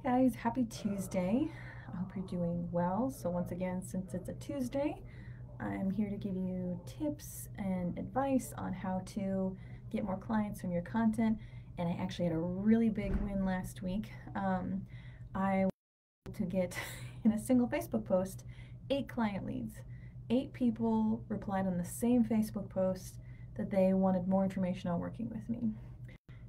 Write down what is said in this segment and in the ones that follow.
Guys, happy Tuesday. I hope you're doing well. So once again, since it's a Tuesday, I'm here to give you tips and advice on how to get more clients from your content. And I actually had a really big win last week. I was able to get in a single Facebook post 8 client leads. 8 people replied on the same Facebook post that they wanted more information on working with me.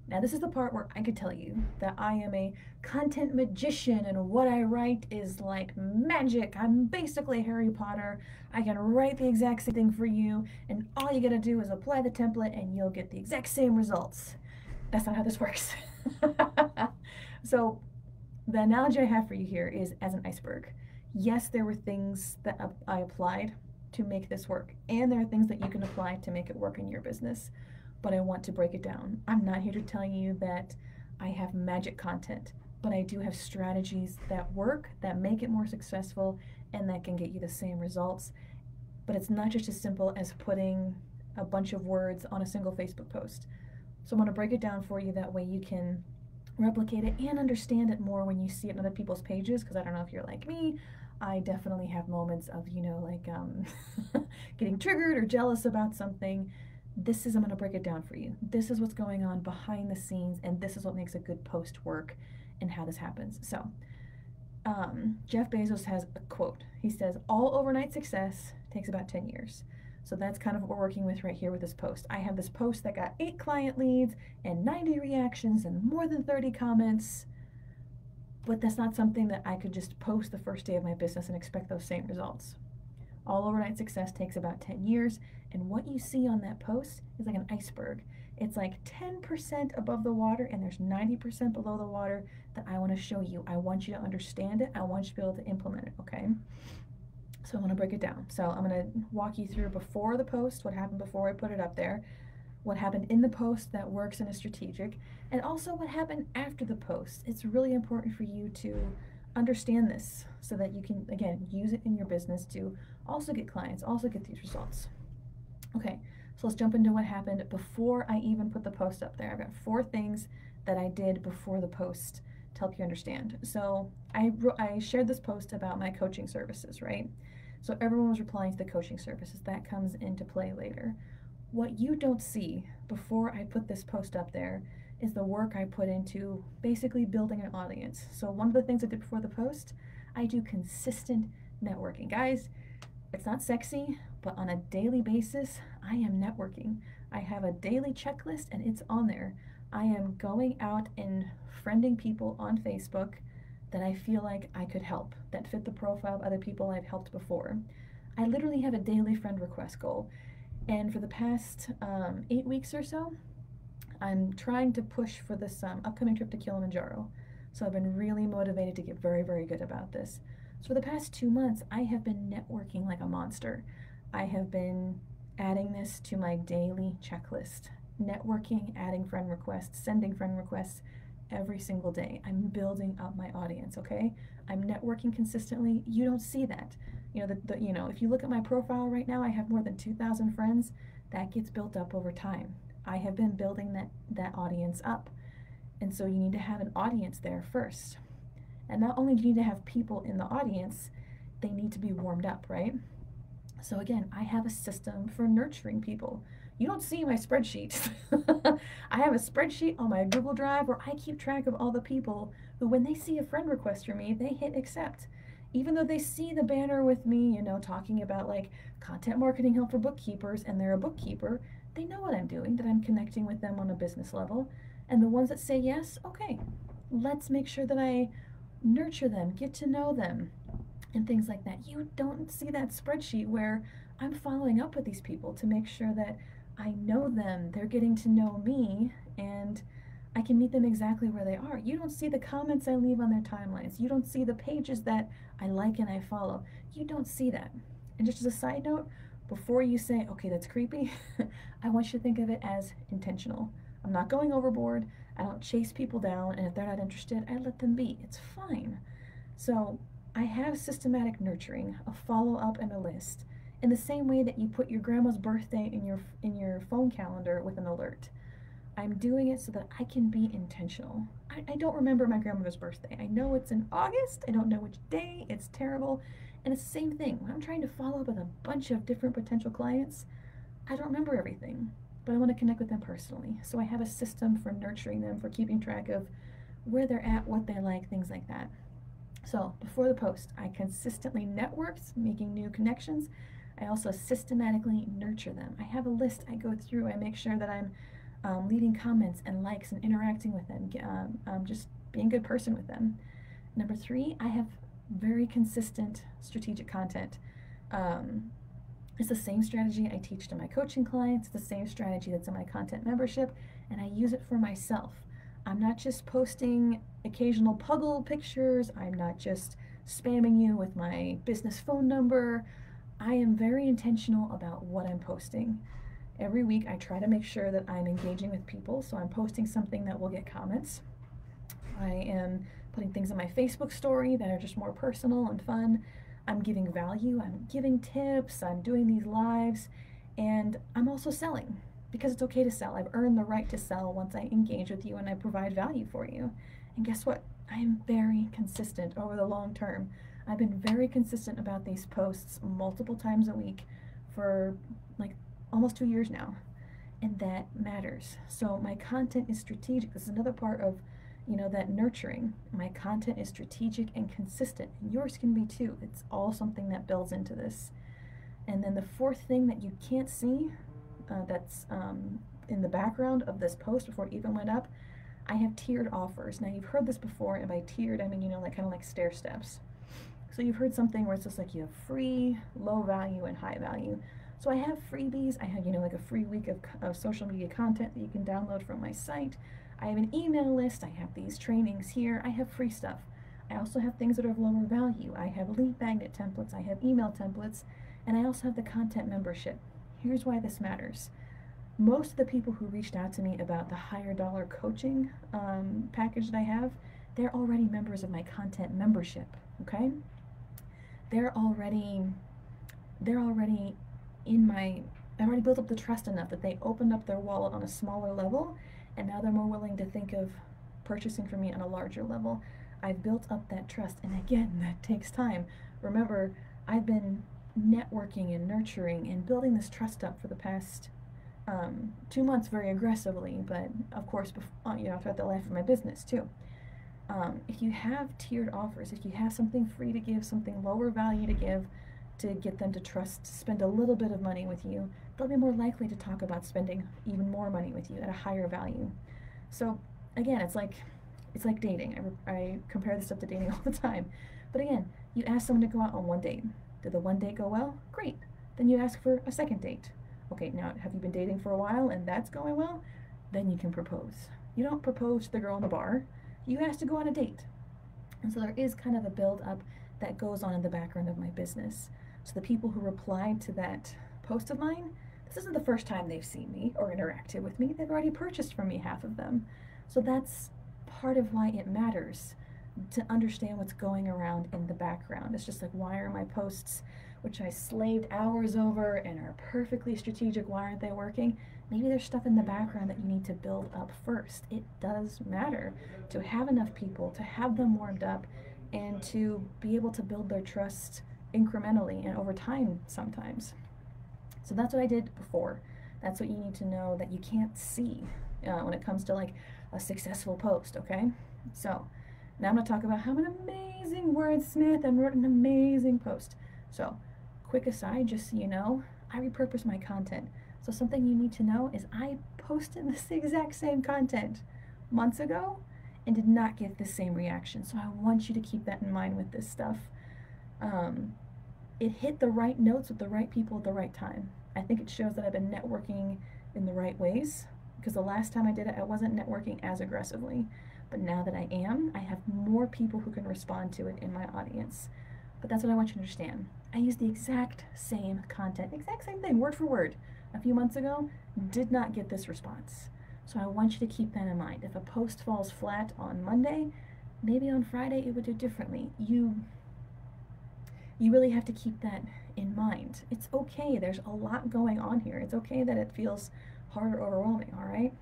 Now, this is the part where I could tell you that I am a content magician and what I write is like magic. I'm basically Harry Potter. I can write the exact same thing for you, and all you gotta do is apply the template and you'll get the exact same results. That's not how this works. So, the analogy I have for you here is as an iceberg. Yes, there were things that I applied to make this work, and there are things that you can apply to make it work in your business, but I want to break it down. I'm not here to tell you that I have magic content, but I do have strategies that work, that make it more successful, and that can get you the same results. But it's not just as simple as putting a bunch of words on a single Facebook post. So I'm going to break it down for you, that way you can replicate it and understand it more when you see it on other people's pages, because I don't know if you're like me. I definitely have moments of, getting triggered or jealous about something. I'm going to break it down for you. This is what's going on behind the scenes, and this is what makes a good post work and how this happens. So, Jeff Bezos has a quote. He says, all overnight success takes about 10 years. So that's kind of what we're working with right here with this post. I have this post that got 8 client leads and 90 reactions and more than 30 comments, but that's not something that I could just post the first day of my business and expect those same results. All overnight success takes about 10 years, and what you see on that post is like an iceberg. It's like 10% above the water, and there's 90% below the water that I want to show you. I want you to understand it. I want you to be able to implement it, okay? So I'm going to break it down. So I'm going to walk you through before the post, what happened before I put it up there, what happened in the post that works and is strategic, and also what happened after the post. It's really important for you to understand this so that you can, again, use it in your business to also get clients, also get these results. Okay, so let's jump into what happened before I even put the post up there. I've got 4 things that I did before the post to help you understand. So I shared this post about my coaching services, right? So everyone was replying to the coaching services. That comes into play later. What you don't see before I put this post up there is the work I put into basically building an audience. So one of the things I did before the post, I do consistent networking. Guys, it's not sexy, but on a daily basis, I am networking. I have a daily checklist and it's on there. I am going out and friending people on Facebook that I feel like I could help, that fit the profile of other people I've helped before. I literally have a daily friend request goal. And for the past 8 weeks or so, I'm trying to push for this upcoming trip to Kilimanjaro. So I've been really motivated to get very, very good about this. So for the past 2 months, I have been networking like a monster. I have been adding this to my daily checklist. Networking, adding friend requests, sending friend requests every single day. I'm building up my audience, okay? I'm networking consistently. You don't see that. If you look at my profile right now, I have more than 2,000 friends. That gets built up over time. I have been building that audience up. And so you need to have an audience there first. And not only do you need to have people in the audience, they need to be warmed up, right? So again, I have a system for nurturing people. You don't see my spreadsheet. I have a spreadsheet on my Google Drive where I keep track of all the people who, when they see a friend request from me, they hit accept. Even though they see the banner with me, talking about like content marketing help for bookkeepers, and they're a bookkeeper, they know what I'm doing, that I'm connecting with them on a business level. And the ones that say yes, okay, let's make sure that I nurture them, get to know them, and things like that. You don't see that spreadsheet where I'm following up with these people to make sure that I know them, they're getting to know me, and I can meet them exactly where they are. You don't see the comments I leave on their timelines. You don't see the pages that I like and I follow. You don't see that. And just as a side note, before you say, okay, that's creepy, I want you to think of it as intentional. I'm not going overboard. I don't chase people down, and if they're not interested, I let them be. It's fine. So I have systematic nurturing, a follow-up, and a list, in the same way that you put your grandma's birthday in your phone calendar with an alert. I'm doing it so that I can be intentional. I don't remember my grandmother's birthday. I know it's in August. I don't know which day. It's terrible. And it's the same thing. When I'm trying to follow up with a bunch of different potential clients, I don't remember everything, but I want to connect with them personally. So I have a system for nurturing them, for keeping track of where they're at, what they like, things like that. So before the post, I consistently networked, making new connections. I also systematically nurture them. I have a list I go through. I make sure that I'm leaving comments and likes and interacting with them, just being a good person with them. Number three, I have very consistent strategic content. Um, it's the same strategy I teach to my coaching clients, the same strategy that's in my content membership, and I use it for myself. I'm not just posting occasional puggle pictures, I'm not just spamming you with my business phone number. I am very intentional about what I'm posting. Every week I try to make sure that I'm engaging with people, so I'm posting something that will get comments. I am putting things in my Facebook story that are just more personal and fun. I'm giving value, I'm giving tips, I'm doing these lives, and I'm also selling because it's okay to sell. I've earned the right to sell once I engage with you and I provide value for you. And guess what? I am very consistent over the long term. I've been very consistent about these posts multiple times a week for like almost 2 years now, and that matters. So my content is strategic. This is another part of that nurturing. My content is strategic and consistent, and yours can be too. It's all something that builds into this. And then the fourth thing that you can't see, that's in the background of this post before it even went up, I have tiered offers. Now you've heard this before, and by tiered I mean like kind of like stair steps. So you've heard something where it's just like you have free, low value, and high value. So I have freebies. I have like a free week of social media content that you can download from my site. I have an email list. I have these trainings here. I have free stuff. I also have things that are of lower value. I have lead magnet templates. I have email templates. And I also have the content membership. Here's why this matters. Most of the people who reached out to me about the higher dollar coaching package that I have, they're already members of my content membership, okay? They're already I've already built up the trust enough that they opened up their wallet on a smaller level, and now they're more willing to think of purchasing from me on a larger level. I've built up that trust, and again, that takes time. Remember, I've been networking and nurturing and building this trust up for the past 2 months very aggressively, but of course, throughout the life of my business too. If you have tiered offers, if you have something free to give, something lower value to give, to get them to spend a little bit of money with you, they'll be more likely to talk about spending even more money with you at a higher value. So again, it's like dating. I compare this stuff to dating all the time. But again, you ask someone to go out on one date. Did the one date go well? Great. Then you ask for a second date. Okay, now have you been dating for a while and that's going well? Then you can propose. You don't propose to the girl in the bar. You ask to go on a date. And so there is kind of a build up that goes on in the background of my business. So the people who replied to that post of mine, this isn't the first time they've seen me or interacted with me. They've already purchased from me, half of them. So that's part of why it matters to understand what's going around in the background. It's just like, why are my posts, which I slaved hours over and are perfectly strategic, why aren't they working? Maybe there's stuff in the background that you need to build up first. It does matter to have enough people, to have them warmed up, and to be able to build their trust incrementally and over time sometimes. So that's what I did before. That's what you need to know that you can't see when it comes to like a successful post, okay? So now I'm going to talk about how I'm an amazing wordsmith and wrote an amazing post. So quick aside, just so you know, I repurpose my content. So something you need to know is I posted this exact same content months ago and did not get the same reaction. So I want you to keep that in mind with this stuff. It hit the right notes with the right people at the right time. I think it shows that I've been networking in the right ways, because the last time I did it, I wasn't networking as aggressively. But now that I am, I have more people who can respond to it in my audience. But that's what I want you to understand. I used the exact same content, exact same thing, word for word, a few months ago, did not get this response. So I want you to keep that in mind. If a post falls flat on Monday, maybe on Friday it would do differently. You really have to keep that in mind. It's okay, there's a lot going on here. It's okay that it feels hard or overwhelming, all right?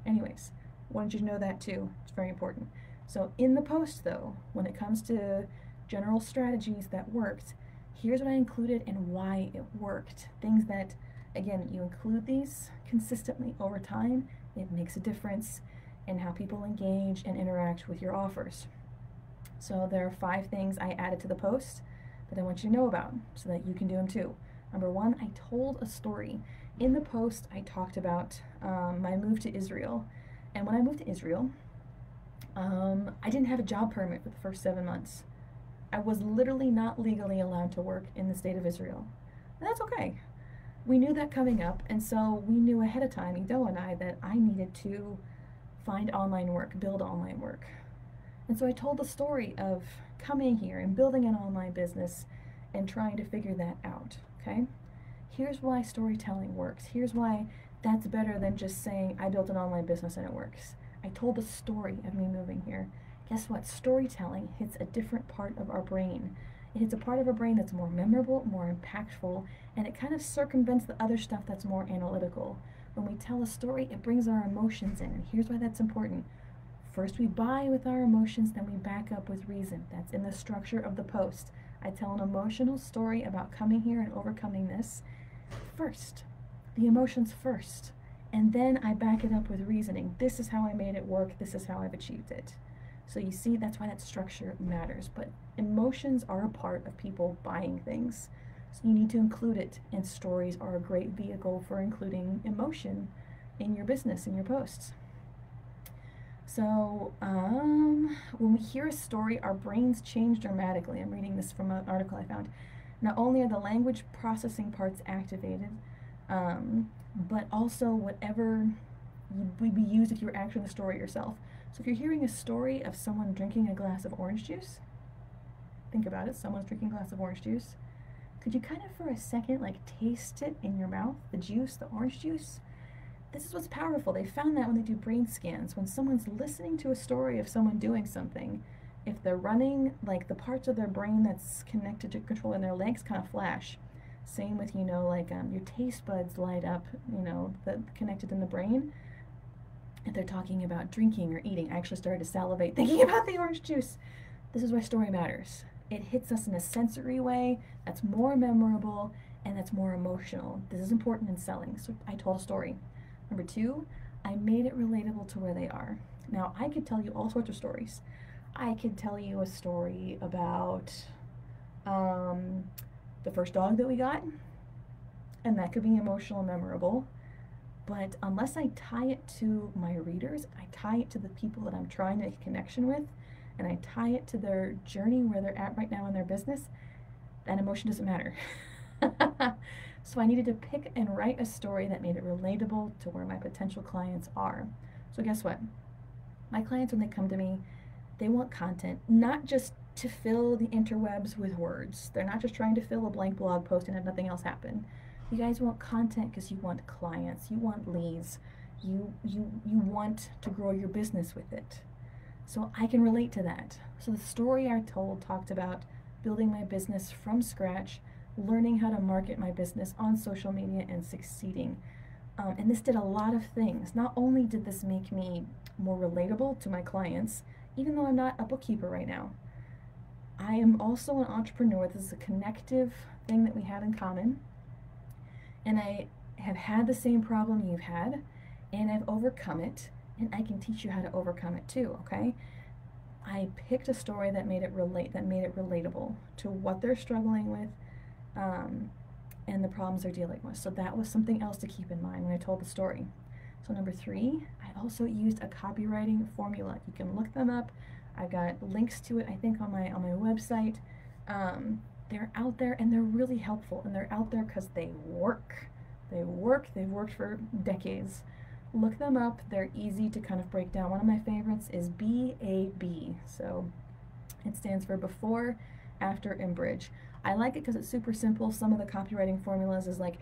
Anyways, wanted you to know that too. It's very important. So in the post though, when it comes to general strategies that worked, here's what I included and why it worked. Things that, again, you include these consistently over time, it makes a difference in how people engage and interact with your offers. So there are 5 things I added to the post that I want you to know about so that you can do them too. Number 1, I told a story. In the post, I talked about my move to Israel. And when I moved to Israel, I didn't have a job permit for the first 7 months. I was literally not legally allowed to work in the state of Israel. And that's okay. We knew that coming up, and so we knew ahead of time, Ido and I, that I needed to find online work, build online work. And so I told the story of coming here and building an online business and trying to figure that out, okay? Here's why storytelling works. Here's why that's better than just saying, I built an online business and it works. I told the story of me moving here. Guess what? Storytelling hits a different part of our brain. It hits a part of our brain that's more memorable, more impactful, and it kind of circumvents the other stuff that's more analytical. When we tell a story, it brings our emotions in, and here's why that's important. First we buy with our emotions, then we back up with reason. That's in the structure of the post. I tell an emotional story about coming here and overcoming this first. The emotions first. And then I back it up with reasoning. This is how I made it work. This is how I've achieved it. So you see, that's why that structure matters. But emotions are a part of people buying things. So you need to include it. And stories are a great vehicle for including emotion in your business, in your posts. So when we hear a story, our brains change dramatically. I'm reading this from an article I found. Not only are the language processing parts activated, but also whatever would be used if you were actually in the story yourself. So if you're hearing a story of someone drinking a glass of orange juice, think about it, someone's drinking a glass of orange juice. Could you kind of for a second like taste it in your mouth, the juice, the orange juice? This is what's powerful. They found that when they do brain scans, when someone's listening to a story of someone doing something, if they're running, like the parts of their brain that's connected to controlling their legs kind of flash. Same with, you know, like your taste buds light up, you know, connected in the brain. If they're talking about drinking or eating, I actually started to salivate thinking about the orange juice. This is why story matters. It hits us in a sensory way that's more memorable and that's more emotional. This is important in selling. So I told a story. Number 2, I made it relatable to where they are. Now, I could tell you all sorts of stories. I could tell you a story about the first dog that we got, and that could be emotional and memorable. But unless I tie it to my readers, I tie it to the people that I'm trying to make a connection with, and I tie it to their journey where they're at right now in their business, that emotion doesn't matter. So I needed to pick and write a story that made it relatable to where my potential clients are. So guess what? My clients, when they come to me, they want content, not just to fill the interwebs with words. They're not just trying to fill a blank blog post and have nothing else happen. You guys want content because you want clients, you want leads, you want to grow your business with it. So I can relate to that. So the story I told talked about building my business from scratch, learning how to market my business on social media and succeeding. And this did a lot of things. Not only did this make me more relatable to my clients, even though I'm not a bookkeeper right now, I am also an entrepreneur. This is a connective thing that we have in common. And I have had the same problem you've had, and I've overcome it, and I can teach you how to overcome it too, okay? I picked a story that made it relatable to what they're struggling with, and the problems they're dealing with. So that was something else to keep in mind when I told the story. So number 3, I also used a copywriting formula. You can look them up. I've got links to it, I think, on my website. They're out there and they're really helpful, and they're out there because they work. They've worked for decades. Look them up. They're easy to kind of break down. One of my favorites is BAB. So it stands for before, after, and bridge. I like it because it's super simple. Some of the copywriting formulas is like,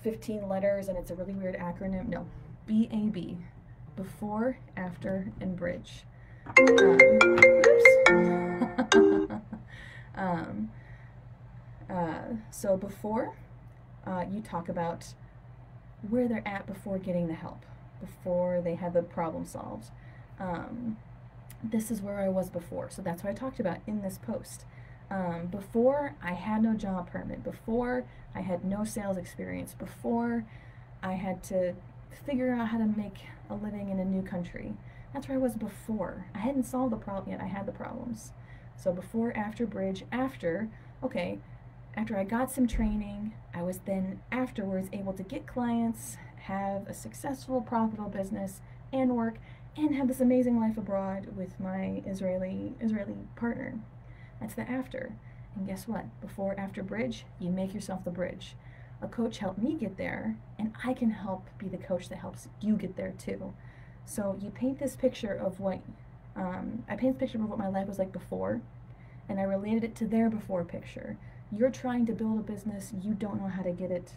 15 letters and it's a really weird acronym. No, BAB, before, after, and bridge. So before, you talk about where they're at before getting the help. before they had the problem solved. This is where I was before. So that's what I talked about in this post. Before, I had no job permit. Before, I had no sales experience. Before, I had to figure out how to make a living in a new country. That's where I was before. I hadn't solved the problem yet. I had the problems. So before, after, bridge, after, okay, after I got some training, I was then afterwards able to get clients, have a successful, profitable business, and work, and have this amazing life abroad with my Israeli partner. That's the after. And guess what? Before, after, bridge, you make yourself the bridge. A coach helped me get there, and I can help be the coach that helps you get there too. So you paint this picture of what I paint this picture of what my life was like before, and I related it to their before picture. You're trying to build a business, you don't know how to get it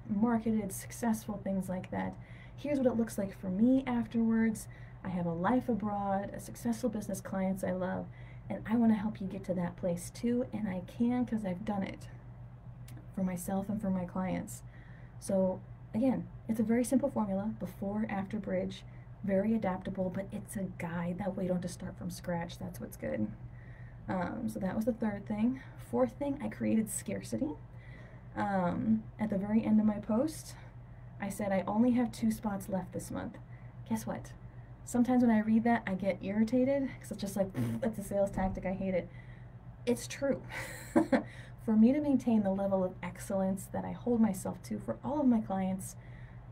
marketed, successful, things like that. Here's what it looks like for me afterwards. I have a life abroad, a successful business, clients I love, and I want to help you get to that place too, and I can because I've done it for myself and for my clients. So again, it's a very simple formula, before, after, bridge, very adaptable, but it's a guide. That way you don't have to start from scratch. That's what's good. So that was the third thing. Fourth thing, I created scarcity. At the very end of my post, I said I only have 2 spots left this month. Guess what? Sometimes when I read that, I get irritated because it's just like, that's a sales tactic, I hate it. It's true. For me to maintain the level of excellence that I hold myself to for all of my clients,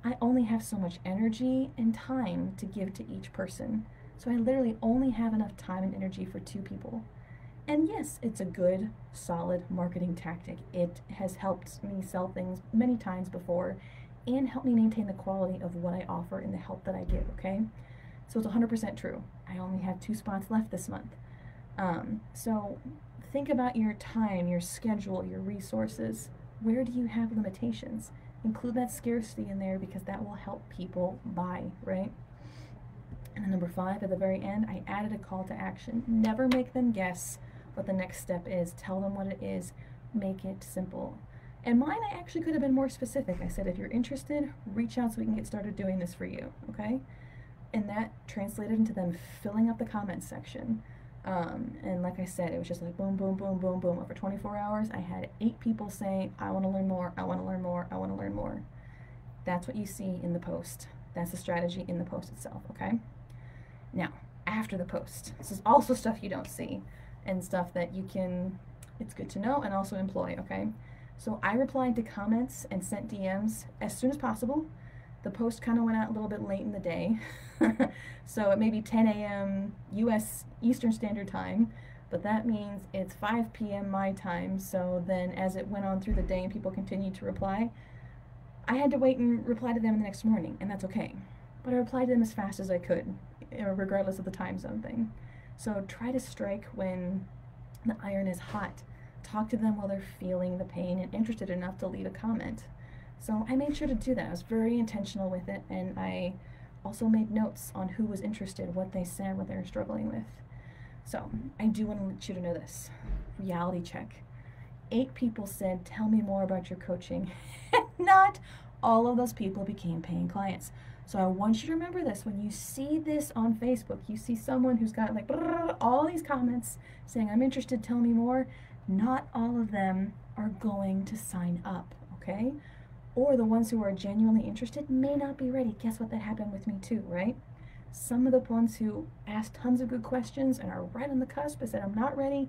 I only have so much energy and time to give to each person. So I literally only have enough time and energy for 2 people. And yes, it's a good, solid marketing tactic. It has helped me sell things many times before and helped me maintain the quality of what I offer and the help that I give, okay? So it's 100% true. I only have 2 spots left this month. So think about your time, your schedule, your resources. Where do you have limitations? Include that scarcity in there because that will help people buy, right? And then number 5, at the very end, I added a call to action. Never make them guess what the next step is. Tell them what it is. Make it simple. And mine, I actually could have been more specific. I said, if you're interested, reach out so we can get started doing this for you, okay? And that translated into them filling up the comments section. And like I said, it was just like boom, boom, boom, boom, boom. Over 24 hours, I had 8 people saying, I want to learn more, I want to learn more, I want to learn more. That's what you see in the post. That's the strategy in the post itself, okay? Now, after the post, this is also stuff you don't see and stuff that you can, it's good to know and also employ, okay? So I replied to comments and sent DMs as soon as possible. The post kind of went out a little bit late in the day. So it may be 10 a.m. U.S. Eastern Standard Time, but that means it's 5 p.m. my time. So then as it went on through the day and people continued to reply, I had to wait and reply to them the next morning, and that's okay. But I replied to them as fast as I could, regardless of the time zone thing. So try to strike when the iron is hot. Talk to them while they're feeling the pain and interested enough to leave a comment. So I made sure to do that. I was very intentional with it, and I also made notes on who was interested, what they said, what they were struggling with. So I do want to let you to know this. Reality check. 8 people said, tell me more about your coaching. Not all of those people became paying clients. So I want you to remember this. When you see this on Facebook, you see someone who's got like all these comments saying, I'm interested, tell me more. Not all of them are going to sign up, okay? Or the ones who are genuinely interested may not be ready. Guess what? That happened with me too, right? Some of the ones who asked tons of good questions and are right on the cusp, I said, I'm not ready.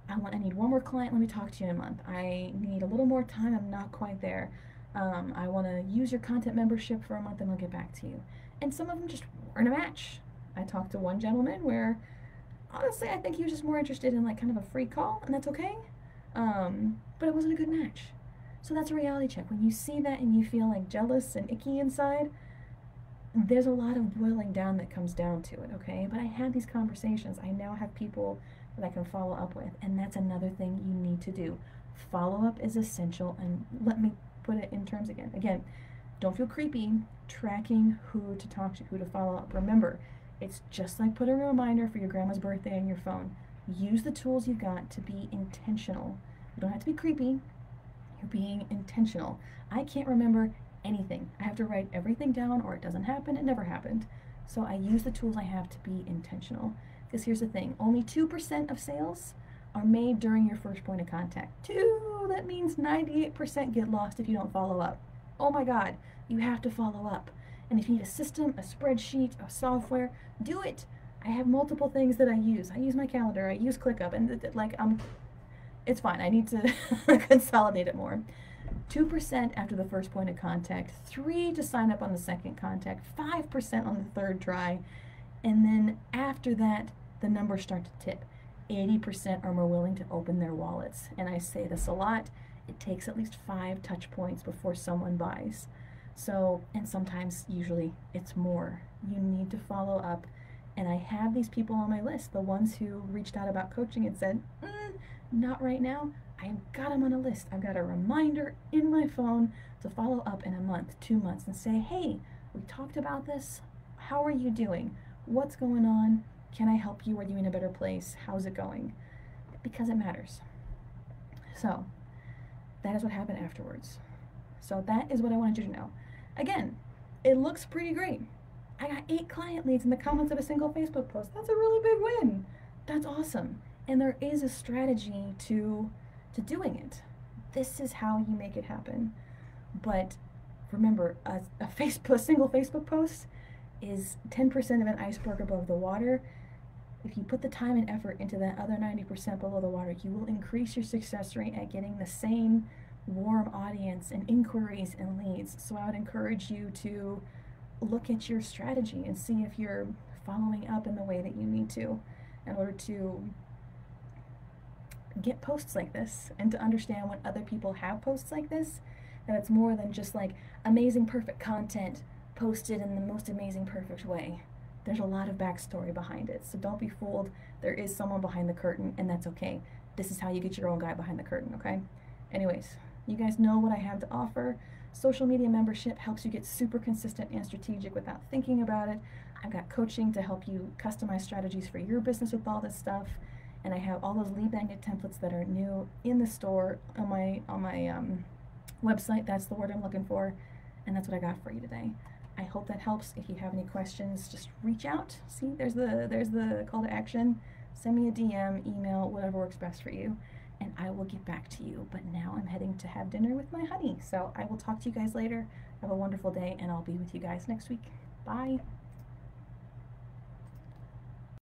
I need one more client. Let me talk to you in a month. I need a little more time. I'm not quite there. I want to use your content membership for a month and I'll get back to you. And some of them just weren't a match. I talked to one gentleman where, honestly, I think he was just more interested in like kind of a free call, and that's okay. But it wasn't a good match. So that's a reality check. When you see that and you feel like jealous and icky inside, there's a lot of boiling down that comes down to it, okay? But I had these conversations. I now have people that I can follow up with, and that's another thing you need to do. Follow up is essential, and let me put it in terms again. Again, don't feel creepy tracking who to talk to, who to follow up. Remember, it's just like putting a reminder for your grandma's birthday on your phone. Use the tools you've got to be intentional. You don't have to be creepy. You're being intentional. I can't remember anything. I have to write everything down or it doesn't happen. It never happened. So I use the tools I have to be intentional. Because here's the thing, only 2% of sales are made during your first point of contact. 2, that means 98% get lost if you don't follow up. Oh my God, you have to follow up. And if you need a system, a spreadsheet, a software, do it. I have multiple things that I use. I use my calendar, I use ClickUp, and it's fine. I need to consolidate it more. 2% after the first point of contact, 3 to sign up on the second contact, 5% on the third try, and then after that, the numbers start to tip. 80% are more willing to open their wallets. And I say this a lot, it takes at least 5 touch points before someone buys. So, and sometimes, usually, it's more. You need to follow up. And I have these people on my list, the ones who reached out about coaching and said, not right now. I've got them on a list. I've got a reminder in my phone to follow up in a month, 2 months, and say, hey, we talked about this. How are you doing? What's going on? Can I help you? Are you in a better place? How's it going? Because it matters. So that is what happened afterwards. So that is what I wanted you to know. Again, it looks pretty great. I got 8 client leads in the comments of a single Facebook post. That's a really big win. That's awesome. And there is a strategy to doing it. This is how you make it happen. But remember, a single Facebook post is 10% of an iceberg above the water. If you put the time and effort into that other 90% below the water, you will increase your success rate at getting the same warm audience and inquiries and leads. So I would encourage you to look at your strategy and see if you're following up in the way that you need to in order to get posts like this and to understand when other people have posts like this, that it's more than just like amazing perfect content posted in the most amazing perfect way. There's a lot of backstory behind it, so don't be fooled. There is someone behind the curtain, and that's okay. This is how you get your own guy behind the curtain, okay? Anyways, you guys know what I have to offer. Social media membership helps you get super consistent and strategic without thinking about it. I've got coaching to help you customize strategies for your business with all this stuff. And I have all those lead magnet templates that are new in the store on my website. That's the word I'm looking for, and that's what I got for you today. I hope that helps. If you have any questions, just reach out. See, there's the call to action. Send me a DM, email, whatever works best for you, and I will get back to you. But now I'm heading to have dinner with my honey, so I will talk to you guys later. Have a wonderful day, and I'll be with you guys next week. Bye.